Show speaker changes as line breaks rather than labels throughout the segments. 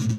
Good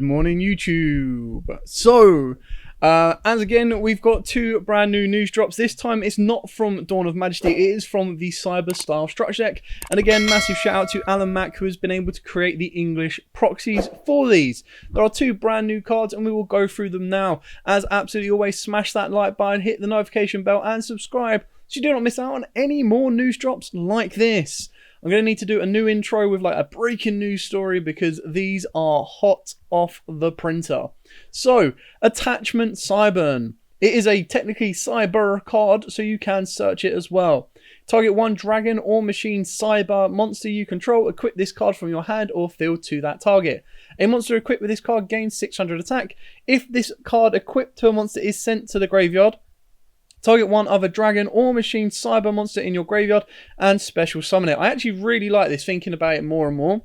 morning, YouTube. So, as again, we've got two brand new news drops. This time, it's not from Dawn of Majesty, it is from the Cyber style structure deck. And again, massive shout out to Alan Mack, who has been able to create the English proxies for these. There are two brand new cards, and we will go through them now. As absolutely always, smash that like button, hit the notification bell, and subscribe so you do not miss out on any more news drops like this. I'm going to need to do a new intro with like a breaking news story because these are hot off the printer. So, Attachment Cyber. It is a technically cyber card, so you can search it as well. Target one dragon or machine cyber monster you control. Equip this card from your hand or field to that target. A monster equipped with this card gains 600 attack. If this card equipped to a monster is sent to the graveyard, target one other dragon or machine cyber monster in your graveyard and special summon it. I actually really like this, thinking about it more and more.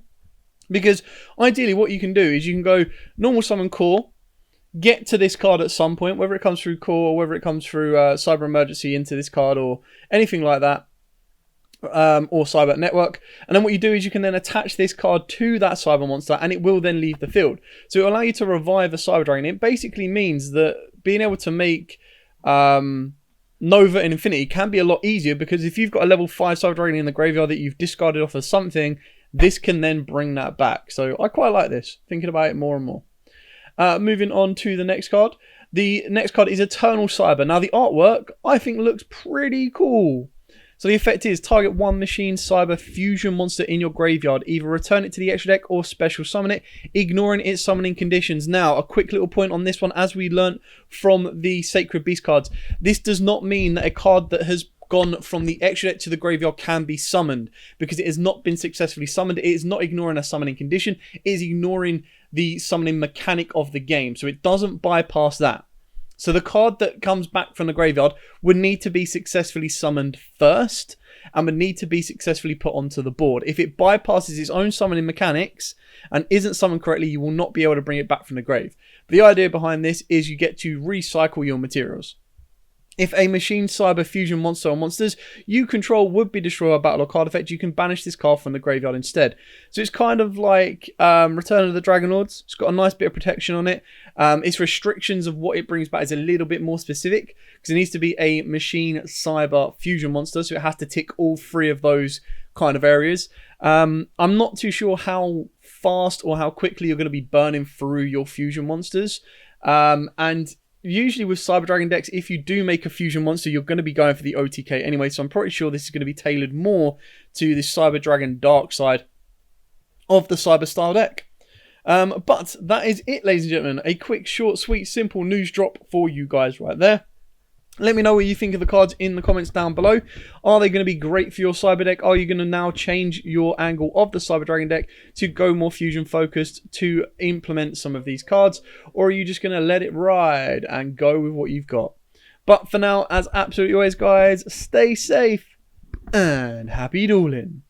Because ideally what you can do is you can go normal summon core, get to this card at some point, whether it comes through core or whether it comes through cyber emergency into this card or anything like that. Or cyber network. And then what you do is you can then attach this card to that cyber monster and it will then leave the field. So it will allow you to revive a cyber dragon. It basically means that being able to make Nova and Infinity can be a lot easier, because if you've got a level 5 Cyber Dragon in the graveyard that you've discarded off of something, this can then bring that back. So I quite like this, thinking about it more and more. Moving on to the next card. The next card is Eternal Cyber. Now the artwork I think looks pretty cool. So the effect is target one machine cyber fusion monster in your graveyard. Either return it to the extra deck or special summon it, ignoring its summoning conditions. Now, a quick little point on this one, as we learnt from the Sacred Beast cards, this does not mean that a card that has gone from the extra deck to the graveyard can be summoned, because it has not been successfully summoned. It is not ignoring a summoning condition, it is ignoring the summoning mechanic of the game. So it doesn't bypass that. So the card that comes back from the graveyard would need to be successfully summoned first and would need to be successfully put onto the board. If it bypasses its own summoning mechanics and isn't summoned correctly, you will not be able to bring it back from the grave. But the idea behind this is you get to recycle your materials. If a machine cyber fusion monster or monsters you control would be destroyed by battle or card effect, you can banish this card from the graveyard instead. So it's kind of like Return of the Dragon Lords. It's got a nice bit of protection on it. Its restrictions of what it brings back is a little bit more specific, because it needs to be a machine cyber fusion monster, so it has to tick all three of those kind of areas. I'm not too sure how fast or how quickly you're going to be burning through your fusion monsters. And usually with Cyber Dragon decks, if you do make a fusion monster, you're going to be going for the OTK anyway. So I'm pretty sure this is going to be tailored more to the Cyber Dragon dark side of the Cyber style deck. But that is it, ladies and gentlemen. A quick, short, sweet, simple news drop for you guys right there. Let me know what you think of the cards in the comments down below. Are they going to be great for your Cyber deck? Are you going to now change your angle of the Cyber Dragon deck to go more fusion focused to implement some of these cards? Or are you just going to let it ride and go with what you've got? But for now, as absolutely always, guys, stay safe and happy dueling.